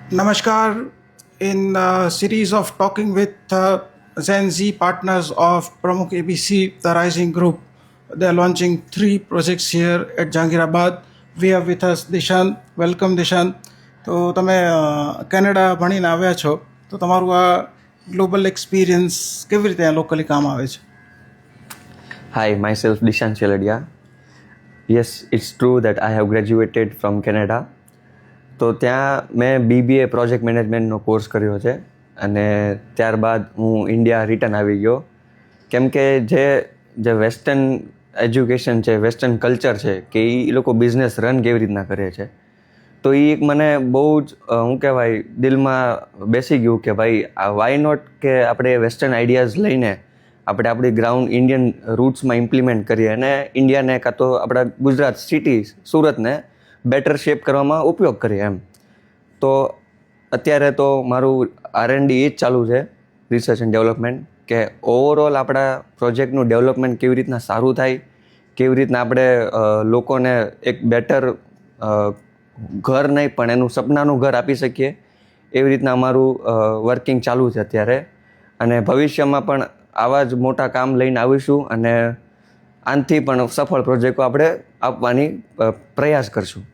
Namaskar. In a series of talking with Gen Z partners of Pramukh ABC, the Rising Group, they are launching 3 projects here at Jahangirabad. We have with us Dishan. Welcome, Dishan. તો તમે Canada ભણીને આવ્યા છો તો તમારું આ global experience કેવી રીતે લોકલી કામ આવે છે? Hi, myself Dishan Cheladia. Yes, it's true that I have graduated from Canada. તો ત્યાં મેં BBA પ્રોજેક્ટ મેનેજમેન્ટનો કોર્સ કર્યો છે અને ત્યારબાદ હું ઇન્ડિયા રિટર્ન આવી ગયો કેમ કે જે વેસ્ટર્ન એજ્યુકેશન છે, વેસ્ટર્ન કલ્ચર છે કે એ લોકો બિઝનેસ રન કેવી રીતના કરે છે, તો એ એક મને બહુ જ શું કહેવાય દિલમાં બેસી ગયું કે ભાઈ આ વાય નોટ કે આપણે વેસ્ટર્ન આઈડિયાઝ લઈને આપણે આપણી ગ્રાઉન્ડ ઇન્ડિયન રૂટ્સમાં ઇમ્પ્લિમેન્ટ કરીએ અને ઇન્ડિયાને કાં તો આપણા ગુજરાત સિટી સુરતને બેટર શેપ કરવામાં ઉપયોગ કરીએ એમ. તો અત્યારે તો મારું R&D એ જ ચાલુ છે, રિસર્ચ એન્ડ ડેવલપમેન્ટ, કે ઓવરઓલ આપણા પ્રોજેક્ટનું ડેવલપમેન્ટ કેવી રીતના સારું થાય, કેવી રીતના આપણે લોકોને એક બેટર ઘર નહીં પણ એનું સપનાનું ઘર આપી શકીએ, એવી રીતના અમારું વર્કિંગ ચાલુ છે અત્યારે. અને ભવિષ્યમાં પણ આવા જ મોટા કામ લઈને આવીશું અને આનાથી પણ સફળ પ્રોજેક્ટો આપણે આપવાની પ્રયાસ કરશું.